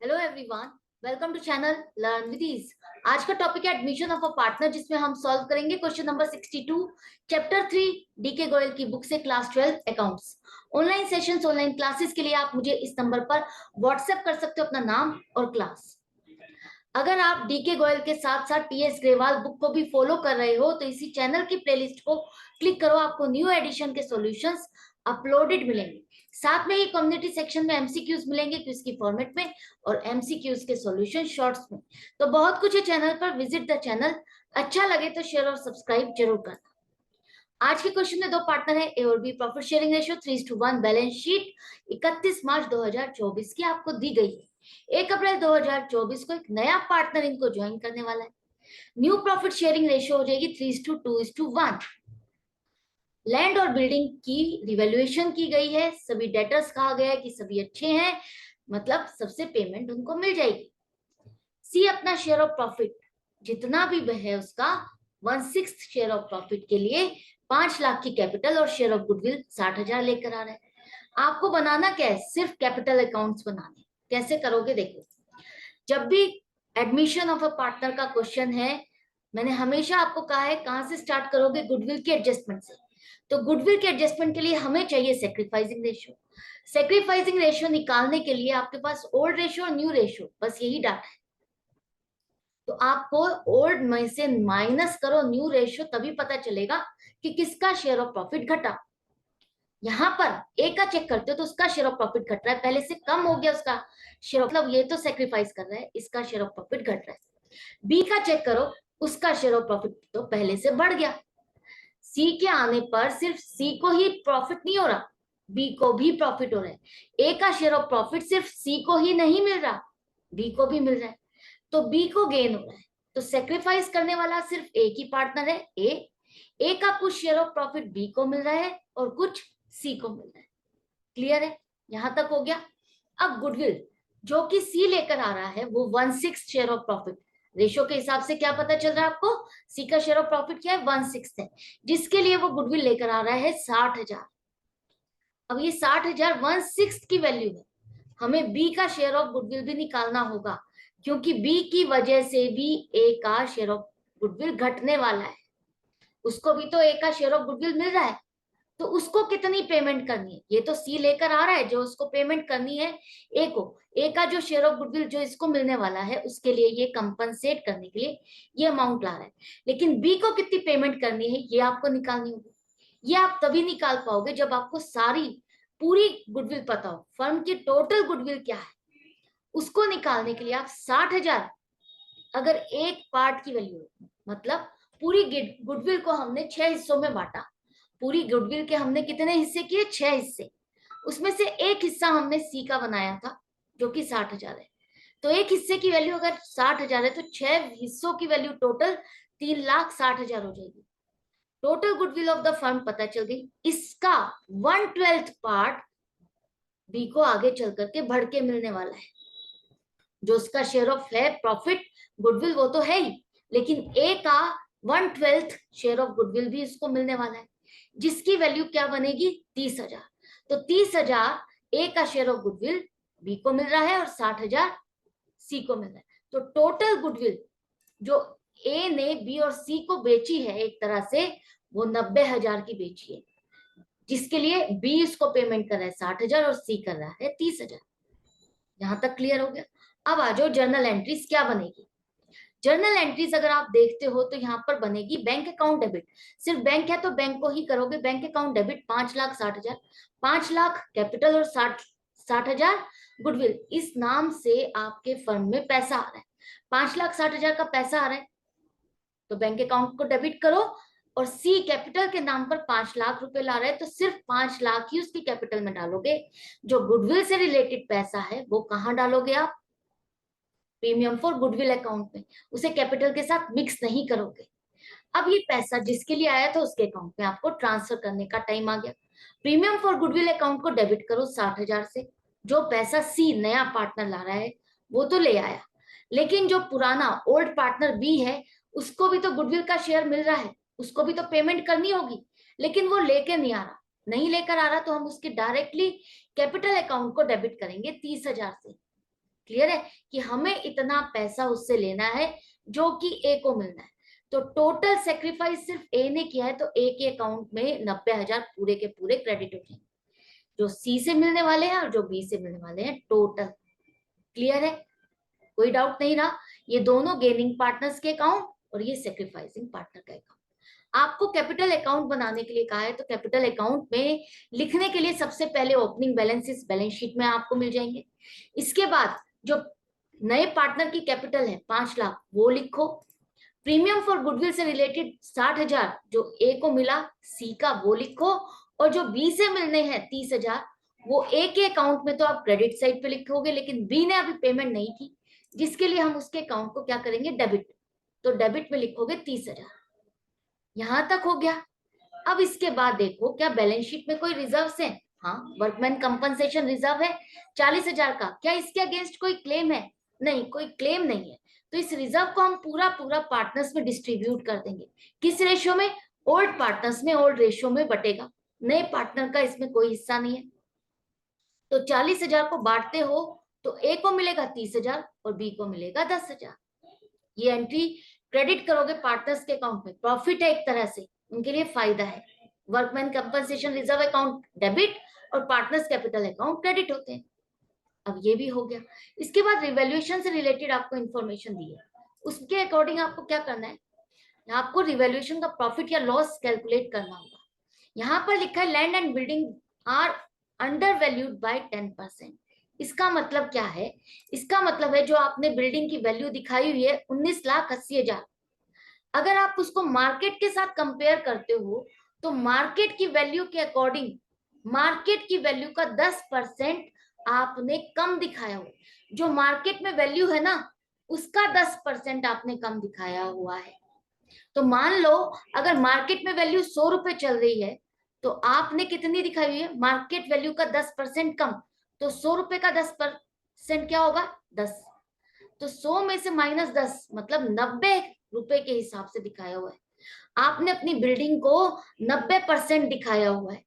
Hello everyone, welcome to channel learn with ease. आज का topic है एडमिशन ऑफ अ पार्टनर, जिसमें हम सॉल्व करेंगे question number 62, chapter 3, D K Goyal की बुक से, class 12 accounts. Online sessions, online classes के लिए आप मुझे इस नंबर पर व्हाट्सएप कर सकते हो अपना नाम और क्लास। अगर आप डीके गोयल के साथ साथ टीएस ग्रेवाल बुक को भी फॉलो कर रहे हो तो इसी चैनल की प्लेलिस्ट को क्लिक करो, आपको न्यू एडिशन के सॉल्यूशंस अपलोडेड मिलेंगे। साथ में ही कम्युनिटी सेक्शन में एमसीक्यूज मिलेंगे क्विज की फॉर्मेट में, और एमसीक्यूज के सॉल्यूशन शॉर्ट्स में। तो बहुत कुछ है चैनल पर, विजिट द चैनल। अच्छा लगे तो शेयर और सब्सक्राइब जरूर करना। आज के क्वेश्चन में दो पार्टनर है, ए और B. Profit sharing ratio 3:1। Balance sheet 31 March 2024 की आपको दी गई है। 1 अप्रैल 2024 को एक नया पार्टनर इनको ज्वाइन करने वाला है। न्यू प्रॉफिट शेयरिंग रेशियो हो जाएगी 3:2:1। लैंड और बिल्डिंग की रिवैल्यूएशन की गई है। सभी डेटर्स कहा गया है कि सभी अच्छे हैं, मतलब सबसे पेमेंट उनको मिल जाएगी। सी अपना शेयर ऑफ प्रॉफिट जितना भी है उसका 1/6 शेयर ऑफ प्रॉफिट के लिए 5 लाख की कैपिटल और शेयर ऑफ गुडविल 60,000 लेकर आ रहे हैं। आपको बनाना क्या है, सिर्फ कैपिटल अकाउंट्स बनाने। कैसे करोगे देखो। जब भी एडमिशन ऑफ अ पार्टनर का क्वेश्चन है, मैंने हमेशा आपको कहा है कहां से स्टार्ट करोगे, गुडविल के एडजस्टमेंट से। तो गुडविल के एडजस्टमेंट के लिए हमें चाहिए सेक्रीफाइसिंग रेशियो। सेक्रीफाइसिंग रेशियो निकालने के लिए आपके पास ओल्ड रेशियो और न्यू रेशियो, बस यही डाटा है। तो आपको ओल्ड में से माइनस करो न्यू रेशियो, तभी पता चलेगा कि किसका शेयर ऑफ प्रॉफिट घटा। यहां पर ए का चेक करते हो तो उसका शेयर ऑफ प्रॉफिट घट रहा है, पहले से कम हो गया उसका शेयर, मतलब ये तो सेक्रीफाइस कर रहा है, इसका शेयर ऑफ प्रॉफिट घट रहा है। बी का चेक करो, उसका शेयर ऑफ प्रॉफिट तो पहले से बढ़ गया। सी के आने पर सिर्फ सी को ही प्रॉफिट नहीं हो रहा, बी को भी प्रॉफिट हो रहा है। ए का शेयर ऑफ प्रॉफिट सिर्फ सी को ही नहीं मिल रहा, बी को भी मिल रहा है, तो बी को गेन हो रहा है। तो सेक्रीफाइस करने वाला सिर्फ ए की पार्टनर है, ए का कुछ शेयर ऑफ प्रॉफिट बी को मिल रहा है और कुछ सी को मिल रहा है। क्लियर है, यहां तक हो गया। अब गुडविल जो कि सी लेकर आ रहा है वो 1/6 शेयर ऑफ प्रॉफिट। रेशो के हिसाब से क्या पता चल रहा है आपको, सी का शेयर ऑफ प्रॉफिट क्या है, 1/6 है, जिसके लिए वो गुडविल लेकर आ रहा है 60,000। अब ये 60,000 1/6 की वैल्यू है, हमें बी का शेयर ऑफ गुडविल भी निकालना होगा, क्योंकि बी की वजह से भी ए का शेयर ऑफ गुडविल घटने वाला है। उसको भी तो ए का शेयर ऑफ गुडविल मिल रहा है, तो उसको कितनी पेमेंट करनी है, ये तो सी लेकर आ रहा है, जो उसको पेमेंट करनी है ए को। ए का जो शेयर ऑफ गुडविल जो इसको मिलने वाला है, उसके लिए ये कंपनसेट करने के लिए ये अमाउंट ला रहा है। लेकिन बी को कितनी पेमेंट करनी है ये आपको निकालनी होगी। ये आप तभी निकाल पाओगे जब आपको सारी पूरी गुडविल पता हो, फर्म की टोटल गुडविल क्या है। उसको निकालने के लिए आप 60,000 अगर एक पार्ट की वैल्यू है, मतलब पूरी गुडविल को हमने 6 हिस्सों में बांटा। पूरी गुडविल के हमने कितने हिस्से किए, 6 हिस्से। उसमें से एक हिस्सा हमने सी का बनाया था जो कि 60,000 है। तो एक हिस्से की वैल्यू अगर 60,000 है तो 6 हिस्सों की वैल्यू टोटल 3,60,000 हो जाएगी। Total goodwill of the firm पता चल गई। इसका 1/12 पार्ट बी को आगे चल करके बढ़ के मिलने वाला है। जो उसका शेयर ऑफ है प्रॉफिट गुडविल वो तो है ही, लेकिन ए का 1/12 शेयर ऑफ गुडविल भी इसको मिलने वाला है, जिसकी वैल्यू क्या बनेगी, 30,000। तो 30,000 ए का शेयर ऑफ गुडविल बी को मिल रहा है और 60,000 सी को मिल रहा है। तो टोटल गुडविल जो ए ने बी और सी को बेची है एक तरह से, वो 90,000 की बेची है, जिसके लिए बी इसको पेमेंट कर रहा है 60,000 और सी कर रहा है 30,000। यहां तक क्लियर हो गया। अब आ जाओ जर्नल एंट्रीज क्या बनेगी। जर्नल एंट्रीज अगर आप देखते हो तो यहाँ पर बनेगी बैंक अकाउंट डेबिट। सिर्फ बैंक है तो बैंक को ही करोगे। Bank account debit 5,60,000, 5 lakh capital और 60,000 गुडविल। इस नाम से आपके फर्म में पैसा आ रहा है, 5,60,000 का पैसा आ रहा है, तो बैंक अकाउंट को डेबिट करो। और सी कैपिटल के नाम पर 5 लाख रुपए ला रहे हैं, तो सिर्फ 5 लाख ही उसकी कैपिटल में डालोगे। जो गुडविल से रिलेटेड पैसा है वो कहाँ डालोगे आप, प्रीमियम फॉर गुडविल अकाउंट में, उसे कैपिटल के साथ मिक्स नहीं करोगे। अब ये पैसा जिसके लिए आया था उसके अकाउंट में आपको ट्रांसफर करने का टाइम आ गया। प्रीमियम फॉर गुडविल अकाउंट को डेबिट करो 60,000 से। जो पैसा सी नया पार्टनर ला रहा है वो तो ले आया, लेकिन जो पुराना ओल्ड पार्टनर बी है उसको भी तो गुडविल का शेयर मिल रहा है, उसको भी तो पेमेंट करनी होगी, लेकिन वो लेके नहीं आ रहा। नहीं लेकर आ रहा तो हम उसके डायरेक्टली कैपिटल अकाउंट को डेबिट करेंगे 30,000 से। क्लियर है कि हमें इतना पैसा उससे लेना है जो कि ए को मिलना है। तो टोटल सेक्रीफाइस सिर्फ ए ने किया है, तो ए के अकाउंट में 90,000 पूरे के पूरे क्रेडिट हो जाएंगे, जो सी से मिलने वाले हैं और जो बी से मिलने वाले हैं टोटल। क्लियर है, कोई डाउट नहीं रहा। ये दोनों गेनिंग पार्टनर्स के अकाउंट और ये सेक्रीफाइसिंग पार्टनर का अकाउंट। आपको कैपिटल अकाउंट बनाने के लिए कहा है, तो कैपिटल अकाउंट में लिखने के लिए सबसे पहले ओपनिंग बैलेंसेस बैलेंस शीट में आपको मिल जाएंगे। इसके बाद जो नए पार्टनर की कैपिटल है 5 लाख वो लिखो। प्रीमियम फॉर गुडविल से रिलेटेड 60,000 जो ए को मिला सी का वो लिखो, और जो बी से मिलने हैं 30,000 वो ए के अकाउंट में तो आप क्रेडिट साइड पे लिखोगे, लेकिन बी ने अभी पेमेंट नहीं की, जिसके लिए हम उसके अकाउंट को क्या करेंगे, डेबिट। तो डेबिट में लिखोगे 30,000। यहां तक हो गया। अब इसके बाद देखो क्या बैलेंस शीट में कोई रिजर्व्स है। हाँ, वर्कमैन कंपनसेशन रिजर्व है 40,000 का। क्या इसके अगेंस्ट कोई क्लेम है? नहीं, कोई क्लेम नहीं है। तो इस रिजर्व को हम पूरा पूरा पार्टनर्स में डिस्ट्रीब्यूट कर देंगे। किस रेशियो में? ओल्ड पार्टनर्स में ओल्ड रेशियो में बटेगा। नए पार्टनर का इसमें कोई हिस्सा नहीं है। तो 40,000 को बांटते हो तो ए को मिलेगा 30,000 और बी को मिलेगा 10,000। ये एंट्री क्रेडिट करोगे पार्टनर्स के अकाउंट में, प्रॉफिट है एक तरह से, उनके लिए फायदा है। Workman compensation reserve account debit और पार्टनर्स कैपिटल अकाउंट क्रेडिट होते हैं। अब ये भी हो गया। इसके बाद रिवैल्यूएशन से रिलेटेड आपको इंफॉर्मेशन दी है, उसके अकॉर्डिंग आपको क्या करना है, आपको रिवैल्यूएशन का प्रॉफिट या लॉस कैलकुलेट करना होगा। यहाँ पर लिखा है land and building are undervalued by 10%। इसका मतलब क्या है? इसका मतलब है जो आपने बिल्डिंग की वैल्यू दिखाई हुई है 19,80,000, अगर आप उसको मार्केट के साथ कंपेयर करते हो तो मार्केट की वैल्यू के अकॉर्डिंग मार्केट की वैल्यू का 10% आपने कम दिखाया हो। जो मार्केट में वैल्यू है ना उसका 10% आपने कम दिखाया हुआ है। तो मान लो अगर मार्केट में वैल्यू 100 रुपए चल रही है तो आपने कितनी दिखाई हुई है, मार्केट वैल्यू का 10% कम। तो 100 रुपए का 10% क्या होगा, 10। तो 100 में से -10 मतलब 90 रुपए के हिसाब से दिखाया हुआ है। आपने अपनी बिल्डिंग को 90% दिखाया हुआ है।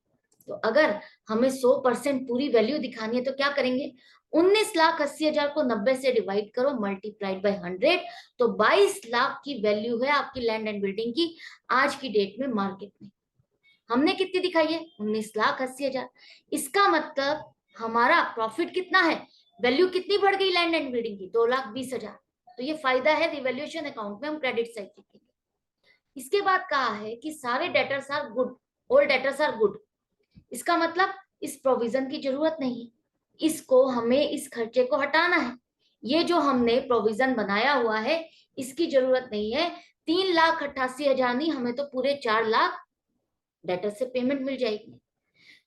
तो अगर हमें 100% पूरी वैल्यू दिखानी है तो क्या करेंगे, 19,80,000 को 90 से डिवाइड करो, मल्टीप्लाइड बाय 100, तो 22 लाख की वैल्यू है आपकी लैंड एंड बिल्डिंग की आज की डेट में मार्केट में। हमने कितनी दिखाई है, 19,80,000। इसका मतलब हमारा प्रॉफिट कितना है, वैल्यू कितनी बढ़ गई लैंड एंड बिल्डिंग की, 2,20,000। तो ये फायदा है, रिवैल्यूएशन अकाउंट में हम क्रेडिट साइड लिखेंगे। इसके बाद कहा है कि सारे debtors are good, all debtors are good. इसका मतलब इस प्रोविजन की जरूरत नहीं, इसको हमें इस खर्चे को हटाना है। ये जो हमने प्रोविजन बनाया हुआ है इसकी जरूरत नहीं है। 3,88,000 नहीं, हमें तो पूरे 4 लाख डेटर से पेमेंट मिल जाएगी।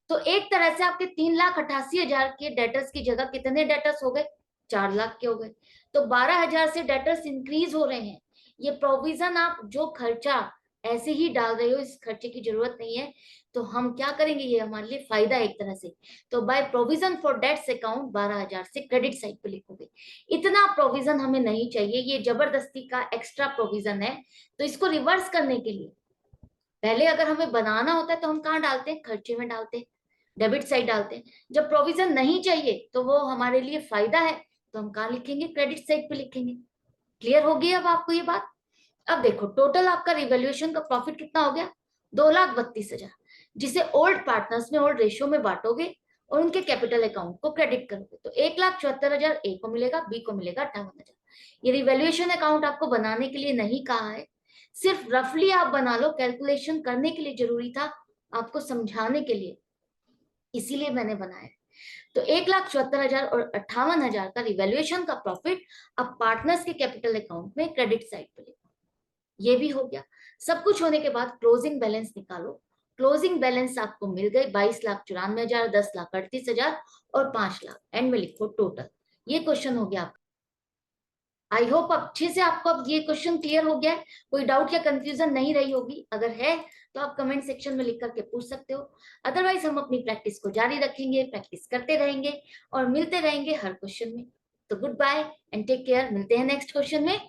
तो एक तरह से आपके 3,88,000 के डेटर्स की जगह कितने डेटर्स हो गए, 4 लाख के हो गए। तो 12,000 से डेटर्स इंक्रीज हो रहे हैं। ये प्रोविजन आप जो खर्चा ऐसे ही डाल रहे हो, इस खर्चे की जरूरत नहीं है। तो हम क्या करेंगे, ये हमारे लिए फायदा है एक तरह से। तो by provision for dates account 12,000 से क्रेडिट साइड पे लिखोगे। इतना प्रोविजन हमें नहीं चाहिए, ये जबरदस्ती का एक्स्ट्रा प्रोविजन है। तो इसको रिवर्स करने के लिए पहले अगर हमें बनाना होता है तो हम कहाँ डालते हैं, खर्चे में डालते हैं, डेबिट साइड डालते हैं। जब प्रोविजन नहीं चाहिए तो वो हमारे लिए फायदा है, तो हम कहाँ लिखेंगे, क्रेडिट साइड पे लिखेंगे। क्लियर हो गई अब आपको ये बात? अब देखो टोटल आपका रिवैल्यूएशन का प्रॉफिट कितना हो गया, 2,32,000, जिसे ओल्ड पार्टनर्स में ओल्ड रेशियो में बांटोगे और उनके कैपिटल अकाउंट को क्रेडिट करोगे तो 1,74,000 ए को मिलेगा, बी को मिलेगा 58,000। ये रिवैल्यूएशन अकाउंट आपको बनाने के लिए नहीं कहा है, सिर्फ रफली आप बना लो, कैलकुलेशन करने के लिए जरूरी था, आपको समझाने के लिए, इसीलिए मैंने बनाया। तो 1,74,000 और 58,000 का रिवैल्यूएशन का प्रॉफिट अब पार्टनर्स के कैपिटल अकाउंट में क्रेडिट साइड पे लिखो। ये भी हो गया। सब कुछ होने के बाद क्लोजिंग बैलेंस निकालो। क्लोजिंग बैलेंस आपको मिल गए 22,94,000, 10,38,000 और 5 लाख। एंड में लिखो टोटल। ये क्वेश्चन हो गया आपका। आई होप अच्छे से आपको अब ये क्वेश्चन क्लियर हो गया है, कोई डाउट या कंफ्यूजन नहीं रही होगी। अगर है तो आप कमेंट सेक्शन में लिख करके पूछ सकते हो। अदरवाइज हम अपनी प्रैक्टिस को जारी रखेंगे, प्रैक्टिस करते रहेंगे और मिलते रहेंगे हर क्वेश्चन में। तो goodbye and take care, मिलते हैं नेक्स्ट क्वेश्चन में।